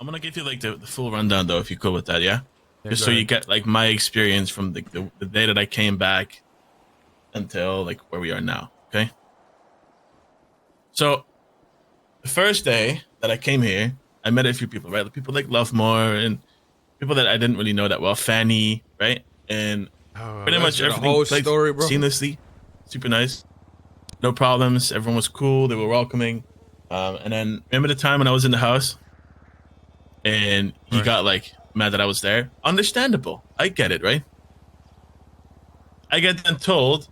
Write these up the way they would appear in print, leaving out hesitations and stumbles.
I'm gonna give you like the full rundown though, if you're cool with that, yeah? Yeah, Just go so you ahead. get like my experience from the day that I came back until like where we are now. Okay. So the first day that I came here, I met a few people, right? Like, people like Lovemore and people that I didn't really know that well. Fanny, right? And Oh, pretty let's much hear the everything whole played story, bro. seamlessly, super nice, no problems. Everyone was cool. They were welcoming. And then remember the time when I was in the house and he Right. got like mad that I was there? Understandable. I get it, right? I get then told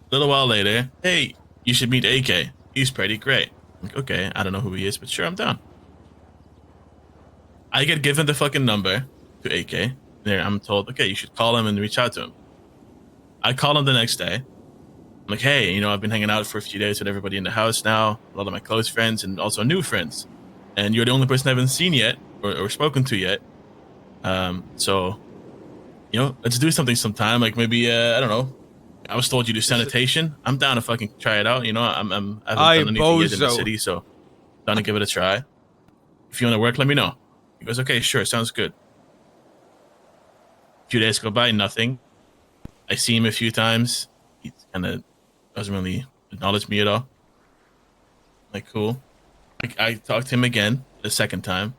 a little while later, hey, you should meet AK. He's pretty great. I'm like, okay, I don't know who he is, but sure, I'm down. I get given the fucking number to AK. There, I'm told, okay, you should call him and reach out to him. I call him the next day. I'm like, hey, I've been hanging out for a few days with everybody in the house now, a lot of my close friends and also new friends. And you're the only person I haven't seen yet or spoken to yet. So, let's do something sometime. Like maybe, I don't know. I was told you do sanitation. I'm down to fucking try it out. I haven't I done anything yet in the bozo. city, so down to give it a try. If you want to work, let me know. He goes, okay, sure, sounds good. A few days go by, nothing. I see him a few times. He kind of doesn't really acknowledge me at all. Like, cool. I talked to him again the second time.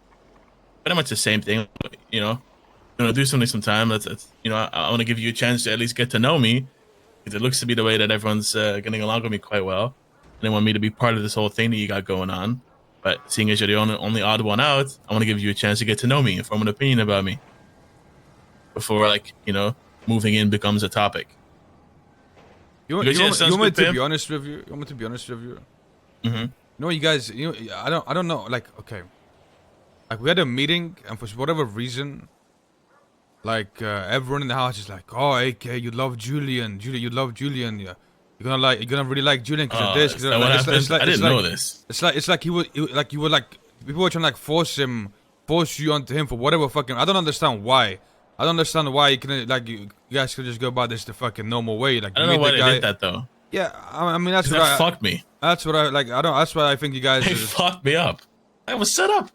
Pretty much the same thing. Do something sometime. I want to give you a chance to at least get to know me. Because it looks to be the way that everyone's getting along with me quite well. And they want me to be part of this whole thing that you got going on. But seeing as you're the only odd one out, I want to give you a chance to get to know me and form an opinion about me before, like, moving in becomes a topic. You want, Because you yeah, want, you sounds want me good, to be Pim. honest with you? You want me to be honest with you? Mm-hmm. You guys. I don't know. Like, okay. Like, we had a meeting, and for whatever reason, like, everyone in the house is like, "Oh, AK, you love Julian. Julian, you love Julian. Yeah, you're gonna really like Julian because of this. Is Cause that what like, happened? I didn't know this. it's like you were like people were trying to like force you onto him for whatever fucking. I don't understand why. I don't understand why you can like you guys could just go about this the fucking normal way. Like I you don't know meet the why they did guy. that though. Yeah, I mean that's Because what that I. fucked me. That's what I like. I don't. That's why I think you guys. They fucked me up. I was set up.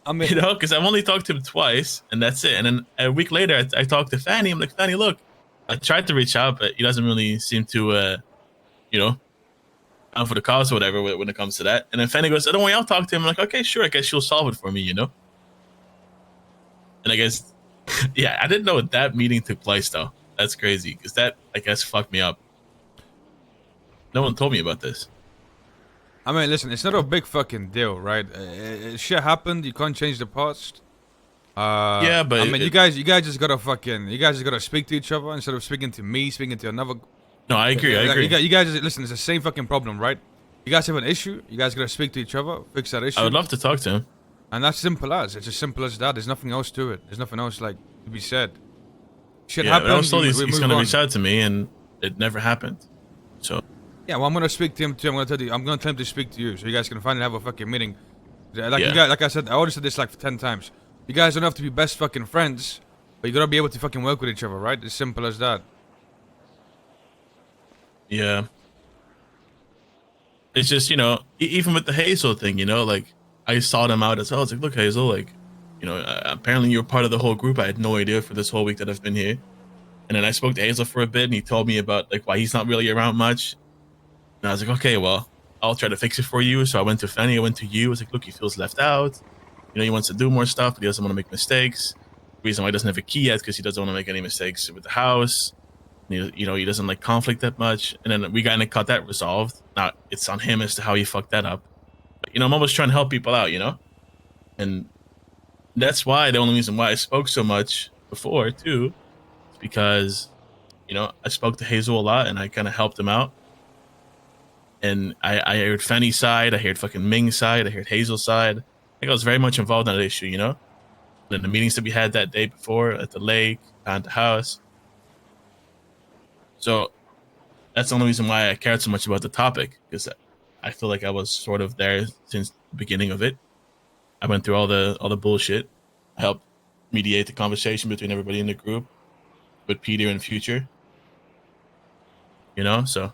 I mean, Because I've only talked to him twice, and that's it. And then a week later, I talked to Fanny. I'm like, Fanny, look, I tried to reach out, but he doesn't really seem to, you know, down for the cause or whatever when it comes to that. And then Fanny goes, don't worry, I'll talk to him. I'm like, okay, sure. I guess she'll solve it for me. And I guess, yeah, I didn't know that meeting took place, though. That's crazy, because that, I guess, fucked me up. No one told me about this. I mean, listen, it's not a big fucking deal, right? Shit happened. You can't change the past. Yeah, but I mean, you guys just gotta speak to each other instead of speaking to me, speaking to another. no, I agree. I Like, agree. you guys, listen, it's the same fucking problem, right? You guys have an issue. You guys gotta speak to each other, fix that issue. I would love to talk to him. And that's simple as. It's as simple as that. There's nothing else to it. There's nothing else like to be said. Shit Yeah, but I was happened. told We he's move going to on. reach out to me, and it never happened. So, Yeah, well, I'm gonna speak to him too. I'm gonna tell him to speak to you, so you guys can finally have a fucking meeting. Like Yeah. you guys, like I said, I already said this like 10 times. You guys don't have to be best fucking friends, but you gotta be able to fucking work with each other, right? As simple as that. yeah. It's just, even with the Hazel thing, like, I sought him out as well. I was like, look, Hazel, like, apparently you're part of the whole group. I had no idea for this whole week that I've been here. And then I spoke to Hazel for a bit, and he told me about, like, why he's not really around much. And I was like, okay, well, I'll try to fix it for you. So I went to Fanny, I went to you. I was like, look, he feels left out. He wants to do more stuff, but he doesn't want to make mistakes. The reason why he doesn't have a key yet because he doesn't want to make any mistakes with the house. He doesn't like conflict that much. And then we kind of got that resolved. Now it's on him as to how he fucked that up. But, I'm always trying to help people out, And that's why the only reason why I spoke so much before too, is because, I spoke to Hazel a lot and I kind of helped him out. And I heard Fanny's side, I heard fucking Ming's side, I heard Hazel's side. I think I was very much involved in that issue, And then the meetings that we had that day before at the lake, down at the house. So that's the only reason why I cared so much about the topic, because I feel like I was sort of there since the beginning of it. I went through all the bullshit. I helped mediate the conversation between everybody in the group with Peter in the future. So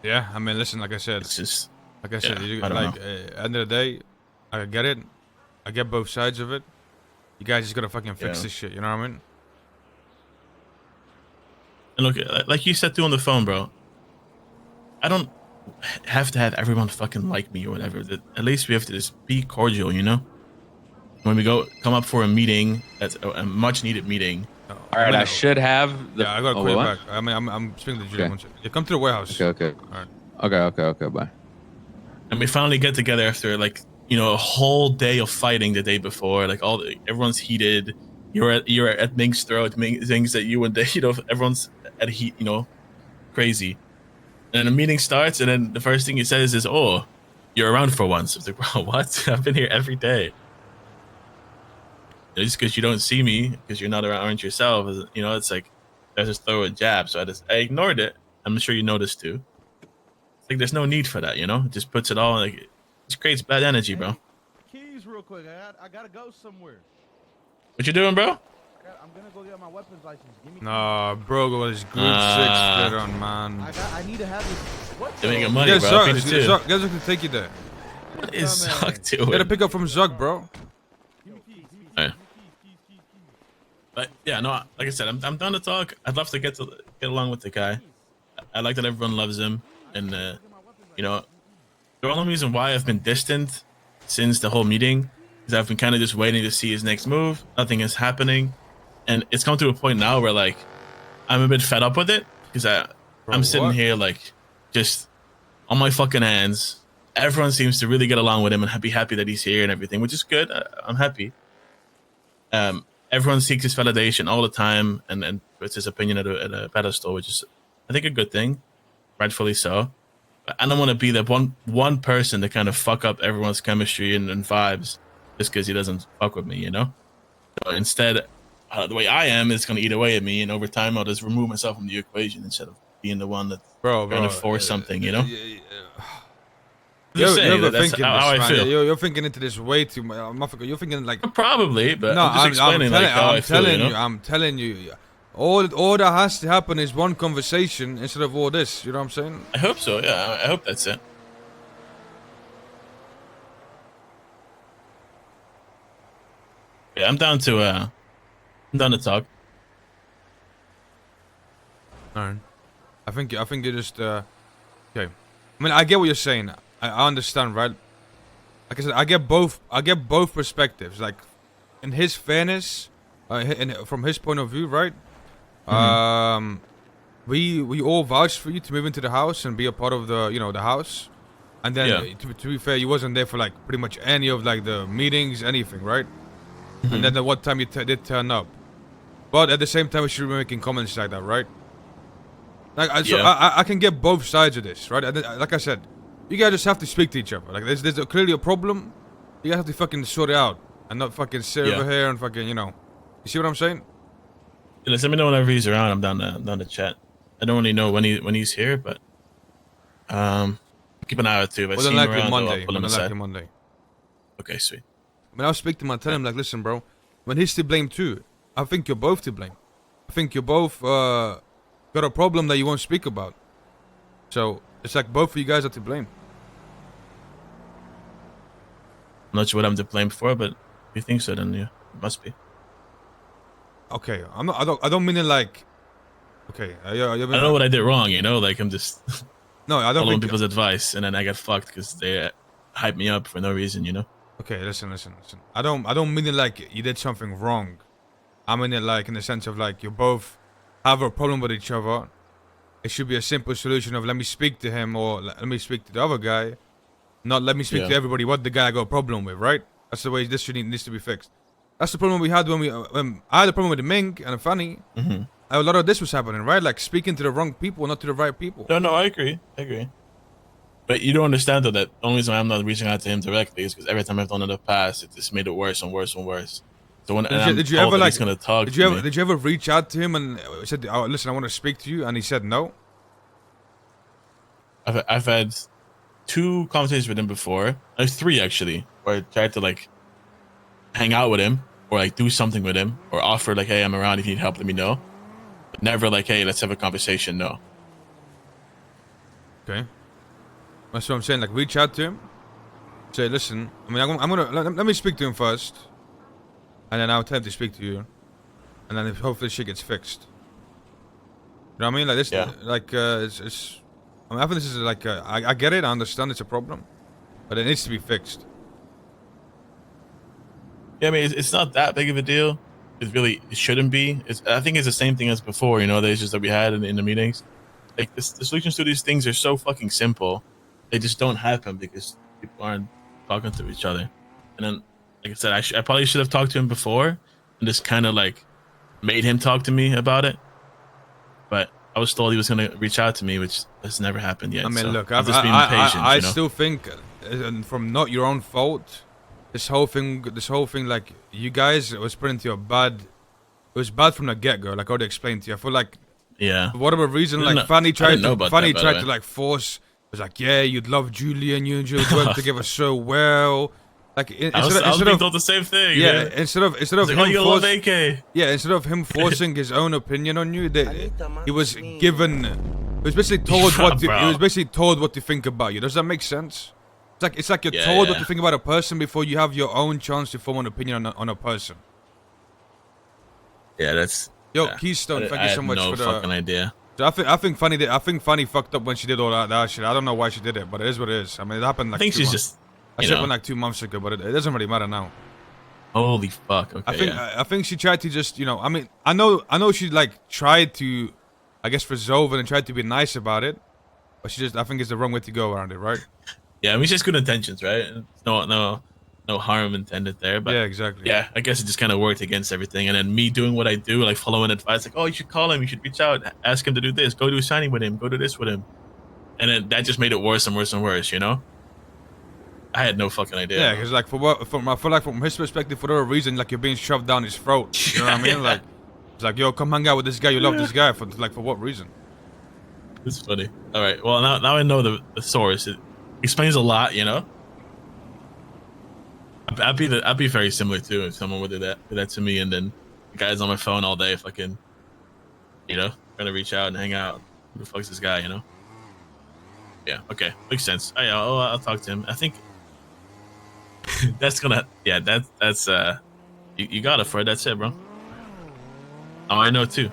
Yeah, I mean, listen, like I said, it's just Like I said, I don't like know. end of the day, I get it. I get both sides of it. You guys just gotta fucking fix Yeah. this shit. You know what I mean? And look, like you said too on the phone, bro. I don't have to have everyone fucking like me or whatever. At least we have to just be cordial, you know. When we come up for a meeting, that's a much needed meeting. No, All right, I should have the. Yeah, I gotta Oh, call you what? back. I mean, I'm speaking to Julian. Okay. One second. Yeah, come to the warehouse. Okay. All right. Okay. Bye. And we finally get together after like a whole day of fighting the day before. Like everyone's heated. You're at Ming's throat. Ming thinks that you and everyone's at heat. Crazy. And then the meeting starts, and then the first thing he says is, "Oh, you're around for once." I was like, "Bro, what? I've been here every day." Just because you don't see me, because you're not around yourself, it's like I just throw a jab. So I ignored it. I'm sure you noticed too. It's like there's no need for that, It just puts it all like it just creates bad energy, bro. Keys real quick. I gotta go somewhere. What you doing, bro? I'm gonna go get my weapons license. Give me. Nah, bro, got his group 6 fit on, man. I need to have this. What? You're making the- money, Yeah, bro. Zuck, Feed it too. guys can take you there. What is Dumbass. Zuck You gotta doing? pick up from Zuck, bro. Give me keys. Alright. But yeah, no, like I said, I'm done to talk. I'd love to get along with the guy. I like that everyone loves him, and the only reason why I've been distant since the whole meeting is I've been kind of just waiting to see his next move. Nothing is happening, and it's come to a point now where like I'm a bit fed up with it because I'm sitting what? here like just on my fucking hands. Everyone seems to really get along with him and be happy that he's here and everything, which is good. I'm happy. Everyone seeks his validation all the time and puts his opinion at a pedestal, which is, I think, a good thing, rightfully so. But I don't want to be that one person to kind of fuck up everyone's chemistry and vibes just because he doesn't fuck with me, So instead, the way I am is going to eat away at me, and over time, I'll just remove myself from the equation instead of being the one that's trying to force something, Just saying, You're that's thinking how this, I man. feel. You're thinking into this way too much. Motherfucker, you're thinking like. Probably, but No, I'm just explaining how I feel, I'm telling you. All that has to happen is one conversation instead of all this. You know what I'm saying? I hope so. Yeah, I hope that's it. Yeah, I'm down to talk. Alright. I think you just okay. I mean, I get what you're saying. I understand, right? Like I said, I get both perspectives. Like, in his fairness, from his point of view, right? We all vouched for you to move into the house and be a part of the house. And then Yeah. to be fair, you wasn't there for like pretty much any of like the meetings, anything, right? And then at what time you did turn up. But at the same time, we should be making comments like that, right? Like, so Yeah. I can get both sides of this, right? Like I said, you guys just have to speak to each other. Like, there's clearly a problem. You guys have to fucking sort it out and not fucking sit Yeah. over here and fucking, You see what I'm saying? Let me know whenever he's around. I'm down to chat. I don't really know when he's here, but keep an eye out too. If I More see than him likely around, Monday. I'll pull More him than aside. likely Monday. Okay, sweet. I mean, I'll speak to him and tell him, like, listen, bro, when he's to blame too, I think you're both to blame. I think you both got a problem that you won't speak about. So it's like both of you guys are to blame. I'm not sure what I'm to blame for, but if you think so, then yeah, it must be. Okay, I'm not. I don't mean it like. Okay, I don't know what I did wrong, Like I'm just No, I don't following think. people's advice, and then I get fucked because they hype me up for no reason, Okay, listen. I don't mean it like you did something wrong. I mean it like in the sense of like you both have a problem with each other. It should be a simple solution of let me speak to him or let me speak to the other guy, not let me speak to everybody what the guy I got a problem with, right? That's the way this needs to be fixed. That's the problem we had when I had a problem with the Ming and the Fanny. Mm-hmm. A lot of this was happening, right? Like speaking to the wrong people, not to the right people. No, I agree. But you don't understand though that the only reason why I'm not reaching out to him directly is because every time I've done it in the past, it just made it worse and worse and worse. So when Did you ever like? he's gonna talk Did to you me, ever? Did you ever reach out to him and said, "Oh, listen, I want to speak to you," and he said no? I've had 2 conversations with him before. There's 3 actually, where I tried to like hang out with him or like do something with him or offer like, hey, I'm around if you need help, let me know. But never like, hey, let's have a conversation. No. Okay. That's what I'm saying. Like, reach out to him. Say, listen. I mean, I'm gonna let me speak to him first, and then I'll tell him to speak to you, and then hopefully shit gets fixed. You know what I mean? Like this. Yeah. Like, it's. I mean, I think this is like. I get it. I understand it's a problem, but it needs to be fixed. Yeah, I mean, it's not that big of a deal. It shouldn't be. I think it's the same thing as before, you know, the issues that we had in the meetings. Like, the solutions to these things are so fucking simple. They just don't happen because people aren't talking to each other. And then, like I said, I probably should have talked to him before and just kind of, like, made him talk to me about it. But I was told he was going to reach out to me, which has never happened yet. I mean, so look, I'm just being patient, I you know? still think, from not your own fault, this whole thing, like, you guys, it was put into a bad. It was bad from the get-go. Like I already explained to you. I feel like, Yeah. for whatever reason, like Fanny tried to like force. It was like, yeah, you'd love Julian. You and Julian work together so well. Like I was being told the same thing. Yeah, man. instead of Like, oh, him you love AK. yeah, instead of him forcing his own opinion on you, he was given. He was basically told what. He was basically told what to think about you. Does that make sense? It's like you're told what to think about a person before you have your own chance to form an opinion on a person. Yeah, that's. Yo, yeah. Keystone, thank you so much no for the. fucking idea. So I think Fanny fucked up when she did all that shit. I don't know why she did it, but it is what it is. I mean, it happened like. I think she's just. That shit happened like 2 months ago, but it doesn't really matter now. Holy fuck! Okay. I think she tried to just, you know, I mean, I know she like tried to, I guess, resolve it and tried to be nice about it, but I think it's the wrong way to go around it, right? Yeah, I mean, it's just good intentions, right? No harm intended there, but yeah, exactly. Yeah, I guess it just kind of worked against everything, and then me doing what I do, like following advice, like, oh, you should call him, you should reach out, ask him to do this, go do a signing with him, go do this with him, and then that just made it worse and worse and worse, you know? I had no fucking idea. Yeah, because like I feel like from his perspective, for whatever reason, like you're being shoved down his throat. You know what I mean? Like, it's like, yo, come hang out with this guy. You love this guy for what reason? It's funny. All right. Well, now I know the source. It explains a lot, you know. I'd be very similar too if someone would do that to me, and then the guy's on my phone all day, fucking, you know, trying to reach out and hang out. Who the fuck's this guy, you know? Yeah. Okay. Makes sense. I'll talk to him. I think. That's gonna, yeah, that's you got it, Fred. That's it, bro. Oh, I know too.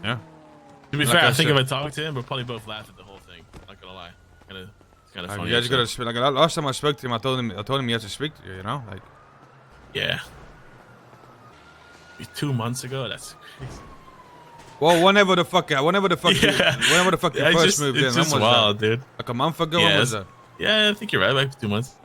Yeah. To be fair, I think if I talk to him, we'll probably both laugh at the whole thing. Not gonna lie, it's kind of funny. You guys gotta speak. Like last time I spoke to him, I told him he has to speak to you. You know, like. Yeah. 2 months ago. That's crazy. Well, whenever the fuck you first moved in. It's just wild, dude. Like a month ago. When was that? Yeah, I think you're right. Like 2 months.